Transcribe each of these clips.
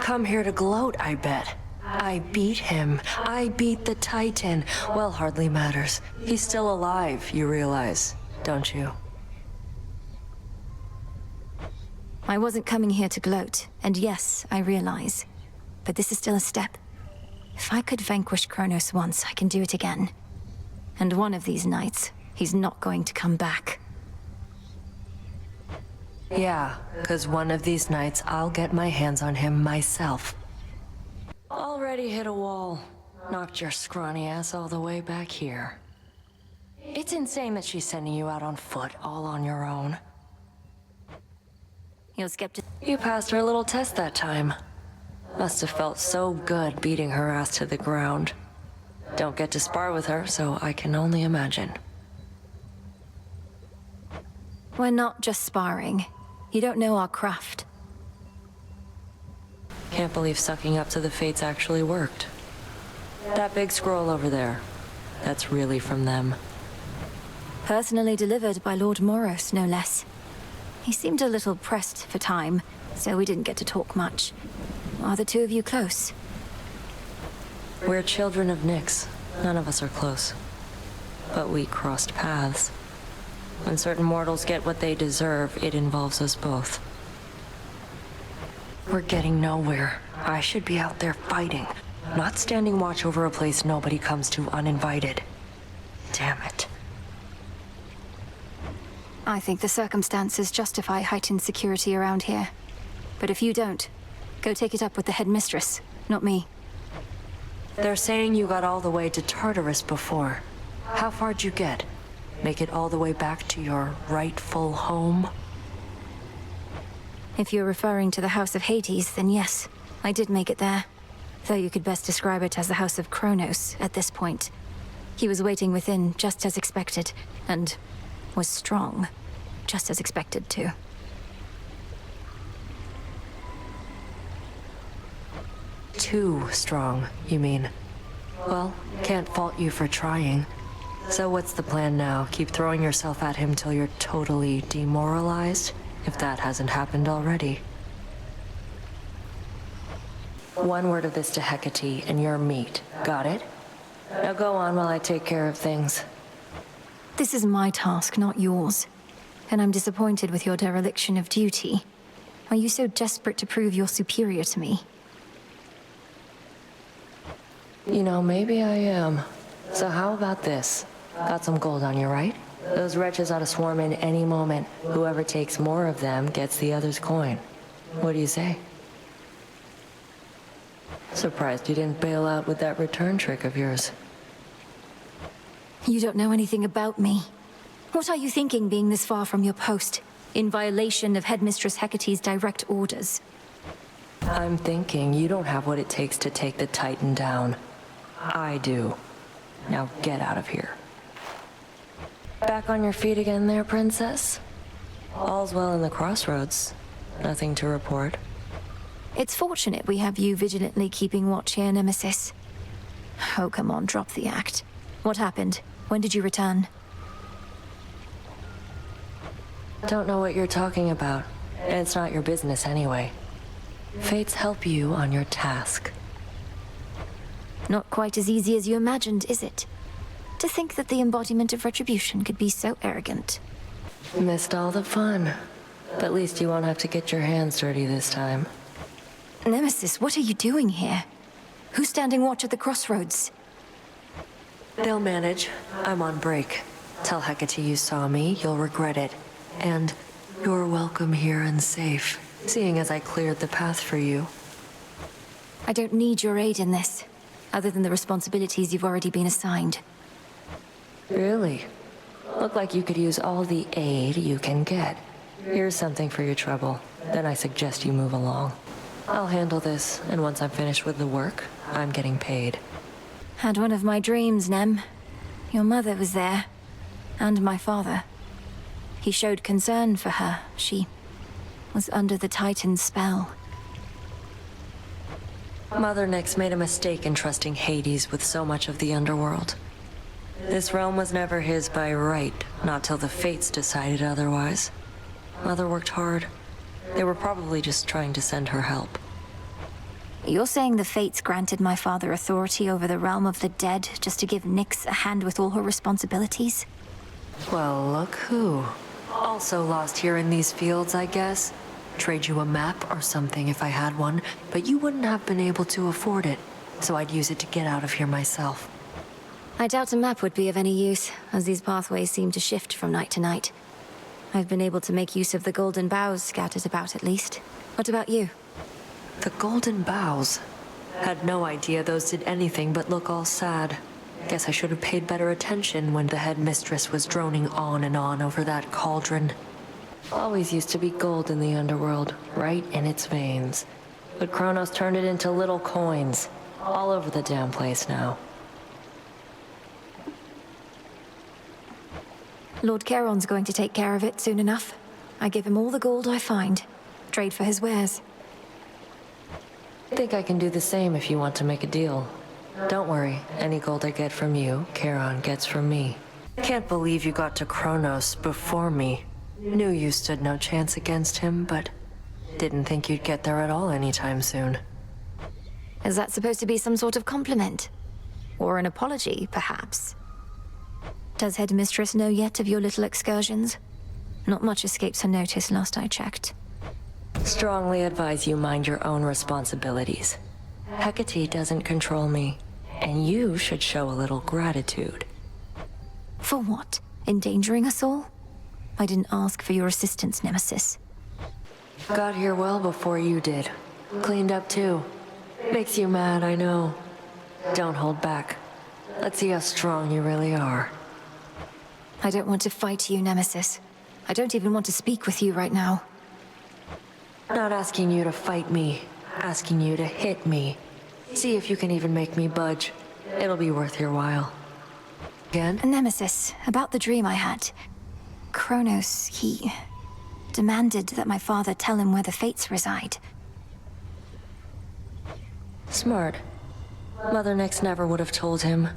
come here to gloat, I bet. I beat him. I beat the Titan. Well, hardly matters. He's still alive, you realize, don't you? I wasn't coming here to gloat, and yes, I realize. But this is still a step. If I could vanquish Kronos once, I can do it again. And one of these nights, he's not going to come back. Yeah, because one of these nights I'll get my hands on him myself. Already hit a wall. Knocked your scrawny ass all the way back here. It's insane that she's sending you out on foot, all on your own. You're skeptical. You passed her little test that time. Must have felt so good beating her ass to the ground. Don't get to spar with her, so I can only imagine. We're not just sparring. You don't know our craft. Can't believe sucking up to the fates actually worked. That big scroll over there, that's really from them. Personally delivered by Lord Moros, no less. He seemed a little pressed for time, so we didn't get to talk much. Are the two of you close? We're children of Nyx. None of us are close. But we crossed paths. When certain mortals get what they deserve, it involves us both. We're getting nowhere. I should be out there fighting, not standing watch over a place nobody comes to uninvited. Damn it. I think the circumstances justify heightened security around here. But if you don't, go take it up with the headmistress, not me. They're saying you got all the way to Tartarus before. How far'd you get? Make it all the way back to your rightful home? If you're referring to the House of Hades, then yes, I did make it there. Though you could best describe it as the House of Kronos at this point. He was waiting within, just as expected, and was strong, just as expected too. Too strong, you mean? Well, can't fault you for trying. So what's the plan now? Keep throwing yourself at him till you're totally demoralized? If that hasn't happened already. One word of this to Hecate, and you're meat. Got it? Now go on while I take care of things. This is my task, not yours. And I'm disappointed with your dereliction of duty. Are you so desperate to prove you're superior to me? You know, maybe I am. So how about this? Got some gold on you, right? Those wretches ought to swarm in any moment. Whoever takes more of them gets the other's coin. What do you say? Surprised you didn't bail out with that return trick of yours. You don't know anything about me. What are you thinking being this far from your post, in violation of Headmistress Hecate's direct orders? I'm thinking you don't have what it takes to take the Titan down. I do. Now get out of here. Back on your feet again there, princess? All's well in the crossroads. Nothing to report. It's fortunate we have you vigilantly keeping watch here, Nemesis. Oh, come on, drop the act. What happened? When did you return? Don't know what you're talking about, and it's not your business anyway. Fates help you on your task. Not quite as easy as you imagined, is it? To think that the embodiment of retribution could be so arrogant. Missed all the fun. But at least you won't have to get your hands dirty this time. Nemesis, what are you doing here? Who's standing watch at the crossroads? They'll manage. I'm on break. Tell Hecate you saw me, you'll regret it. And you're welcome here and safe, seeing as I cleared the path for you. I don't need your aid in this, other than the responsibilities you've already been assigned. Really? Look like you could use all the aid you can get. Here's something for your trouble. Then I suggest you move along. I'll handle this, and once I'm finished with the work, I'm getting paid. Had one of my dreams, Nem. Your mother was there. And my father. He showed concern for her. She was under the Titan's spell. Mother Nyx made a mistake in trusting Hades with so much of the underworld. This realm was never his by right, not till the fates decided otherwise. Mother worked hard. They were probably just trying to send her help. You're saying the Fates granted my father authority over the realm of the dead just to give Nyx a hand with all her responsibilities? Well, look who. Also lost here in these fields, I guess. Trade you a map or something if I had one, but you wouldn't have been able to afford it, so I'd use it to get out of here myself. I doubt a map would be of any use, as these pathways seem to shift from night to night. I've been able to make use of the golden boughs scattered about at least. What about you? The golden boughs. Had no idea those did anything but look all sad. Guess I should have paid better attention when the headmistress was droning on and on over that cauldron. Always used to be gold in the underworld, right in its veins. But Kronos turned it into little coins, all over the damn place now. Lord Charon's going to take care of it soon enough. I give him all the gold I find. Trade for his wares. Think I can do the same if you want to make a deal. Don't worry, any gold I get from you, Charon gets from me. Can't believe you got to Kronos before me. Knew you stood no chance against him, but didn't think you'd get there at all anytime soon. Is that supposed to be some sort of compliment? Or an apology, perhaps? Does Headmistress know yet of your little excursions? Not much escapes her notice last I checked. Strongly advise you mind your own responsibilities. Hecate doesn't control me, and you should show a little gratitude. For what? Endangering us all? I didn't ask for your assistance, Nemesis. Got here well before you did. Cleaned up too. Makes you mad, I know. Don't hold back. Let's see how strong you really are. I don't want to fight you, Nemesis. I don't even want to speak with you right now. Not asking you to fight me. Asking you to hit me. See if you can even make me budge. It'll be worth your while. Again? Nemesis, about the dream I had. Kronos, he demanded that my father tell him where the Fates reside. Smart. Mother Nyx never would have told him.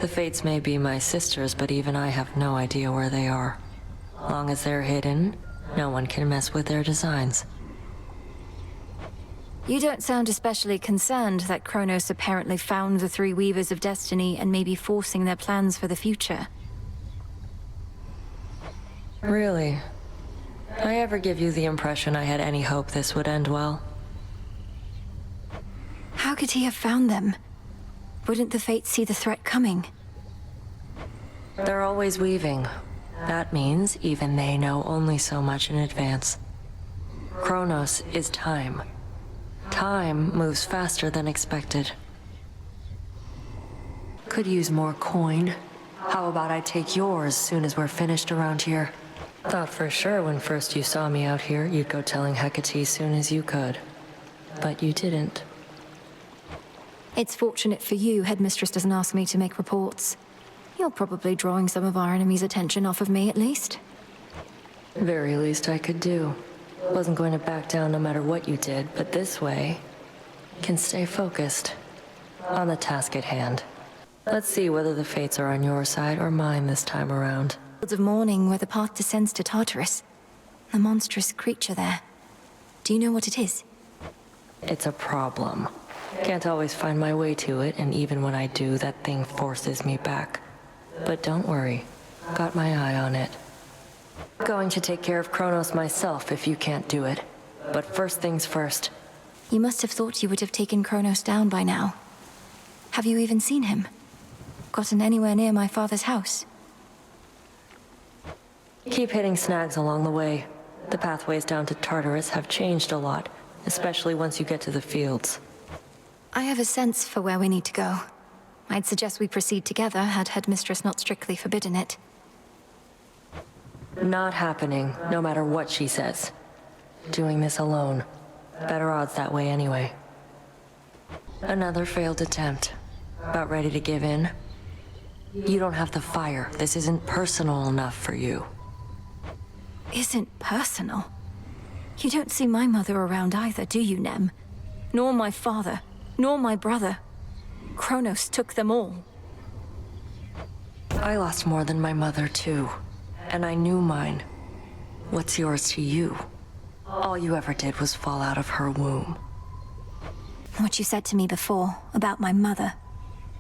The Fates may be my sisters, but even I have no idea where they are. Long as they're hidden, no one can mess with their designs. You don't sound especially concerned that Kronos apparently found the three Weavers of Destiny and may be forcing their plans for the future. Really? I ever give you the impression I had any hope this would end well? How could he have found them? Wouldn't the Fates see the threat coming? They're always weaving. That means even they know only so much in advance. Kronos is time. Time moves faster than expected. Could use more coin. How about I take yours soon as we're finished around here? Thought for sure when first you saw me out here, you'd go telling Hecate soon as you could. But you didn't. It's fortunate for you, Headmistress doesn't ask me to make reports. You're probably drawing some of our enemy's attention off of me, at least. Very least I could do. Wasn't going to back down no matter what you did, but this way, can stay focused on the task at hand. Let's see whether the Fates are on your side or mine this time around. Fields of Morning where the path descends to Tartarus. The monstrous creature there. Do you know what it is? It's a problem. Can't always find my way to it, and even when I do, that thing forces me back. But don't worry, got my eye on it. Going to take care of Kronos myself if you can't do it. But first things first. You must have thought you would have taken Kronos down by now. Have you even seen him? Gotten anywhere near my father's house? Keep hitting snags along the way. The pathways down to Tartarus have changed a lot, especially once you get to the fields. I have a sense for where we need to go. I'd suggest we proceed together, had Headmistress not strictly forbidden it. Not happening, no matter what she says. Doing this alone. Better odds that way anyway. Another failed attempt. About ready to give in? You don't have the fire. This isn't personal enough for you. Isn't personal? You don't see my mother around either, do you, Nem? Nor my father, nor my brother. Kronos took them all. I lost more than my mother, too. And I knew mine. What's yours to you? All you ever did was fall out of her womb. What you said to me before about my mother,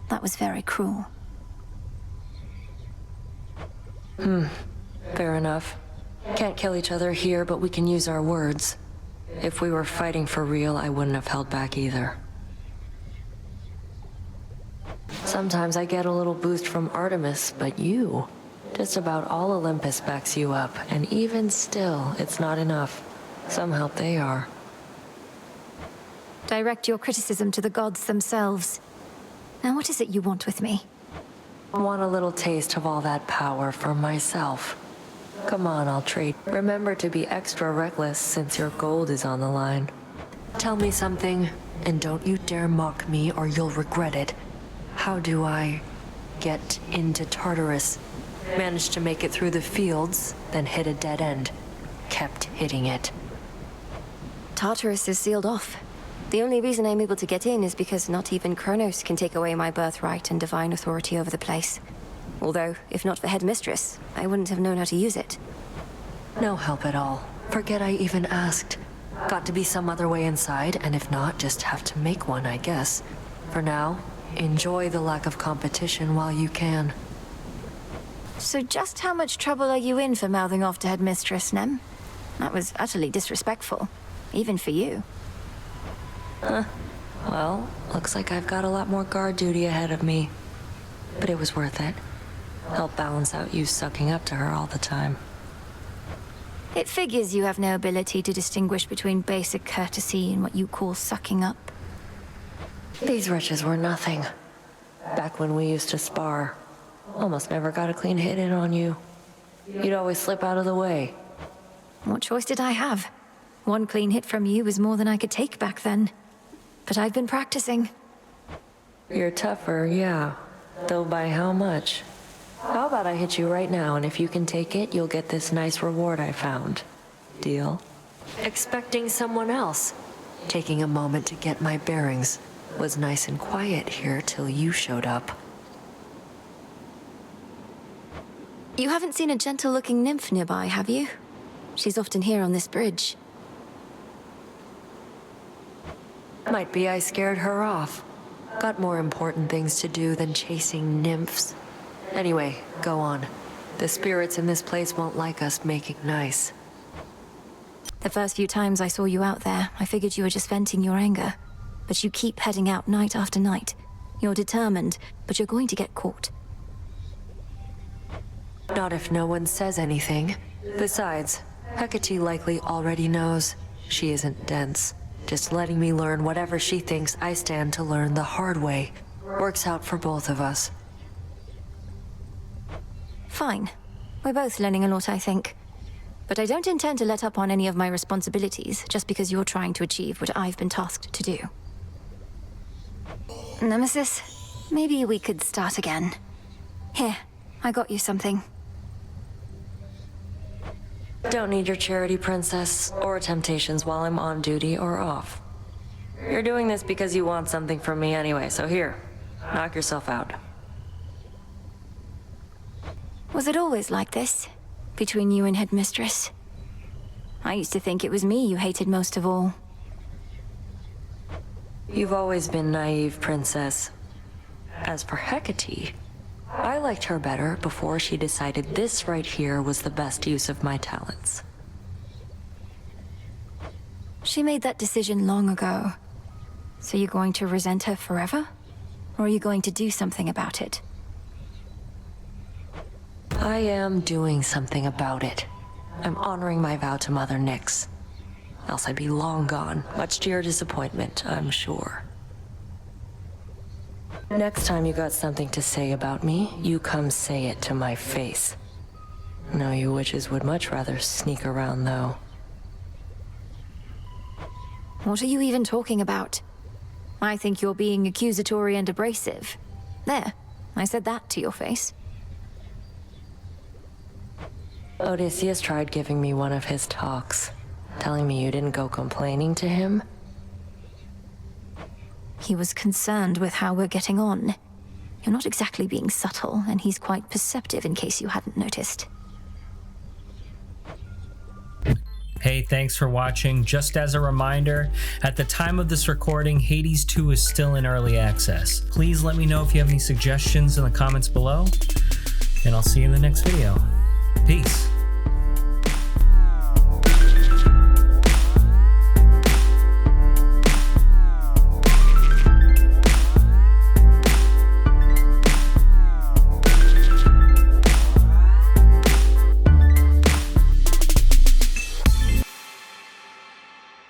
that was very cruel. Fair enough. Can't kill each other here, but we can use our words. If we were fighting for real, I wouldn't have held back either. Sometimes I get a little boost from Artemis, but you... Just about all Olympus backs you up, and even still, it's not enough. Some help they are. Direct your criticism to the gods themselves. Now what is it you want with me? I want a little taste of all that power for myself. Come on, I'll trade. Remember to be extra reckless since your gold is on the line. Tell me something, and don't you dare mock me or you'll regret it. How do I get into Tartarus? Managed to make it through the fields, then hit a dead end. Kept hitting it. Tartarus is sealed off. The only reason I'm able to get in is because not even Kronos can take away my birthright and divine authority over the place. Although, if not for Headmistress, I wouldn't have known how to use it. No help at all. Forget I even asked. Got to be some other way inside, and if not, just have to make one, I guess. For now, enjoy the lack of competition while you can. So just how much trouble are you in for mouthing off to Headmistress, Nem? That was utterly disrespectful. Even for you. Well, looks like I've got a lot more guard duty ahead of me. But it was worth it. Help balance out you sucking up to her all the time. It figures you have no ability to distinguish between basic courtesy and what you call sucking up. These wretches were nothing. Back when we used to spar, almost never got a clean hit in on you. You'd always slip out of the way. What choice did I have? One clean hit from you was more than I could take back then. But I've been practicing. You're tougher, yeah. Though by how much? How about I hit you right now, and if you can take it, you'll get this nice reward I found. Deal? Expecting someone else. Taking a moment to get my bearings. Was nice and quiet here till you showed up. You haven't seen a gentle-looking nymph nearby, have you? She's often here on this bridge. Might be I scared her off. Got more important things to do than chasing nymphs. Anyway, go on. The spirits in this place won't like us making nice. The first few times I saw you out there, I figured you were just venting your anger. But you keep heading out night after night. You're determined, but you're going to get caught. Not if no one says anything. Besides, Hecate likely already knows. She isn't dense. Just letting me learn whatever she thinks I stand to learn the hard way. Works out for both of us. Fine. We're both learning a lot, I think. But I don't intend to let up on any of my responsibilities just because you're trying to achieve what I've been tasked to do. Nemesis, maybe we could start again. Here, I got you something. Don't need your charity, princess, or temptations while I'm on duty or off. You're doing this because you want something from me anyway, so here, knock yourself out. Was it always like this? Between you and Headmistress? I used to think it was me you hated most of all. You've always been naive, princess. As for Hecate, I liked her better before she decided this right here was the best use of my talents. She made that decision long ago. So you're going to resent her forever? Or are you going to do something about it? I am doing something about it. I'm honoring my vow to Mother Nyx. Else I'd be long gone, much to your disappointment, I'm sure. Next time you got something to say about me, you come say it to my face. No, you witches would much rather sneak around, though. What are you even talking about? I think you're being accusatory and abrasive. There, I said that to your face. Odysseus tried giving me one of his talks, telling me you didn't go complaining to him. He was concerned with how we're getting on. You're not exactly being subtle, and he's quite perceptive in case you hadn't noticed. Hey, thanks for watching. Just as a reminder, at the time of this recording, Hades 2 is still in early access. Please let me know if you have any suggestions in the comments below, and I'll see you in the next video. Peace.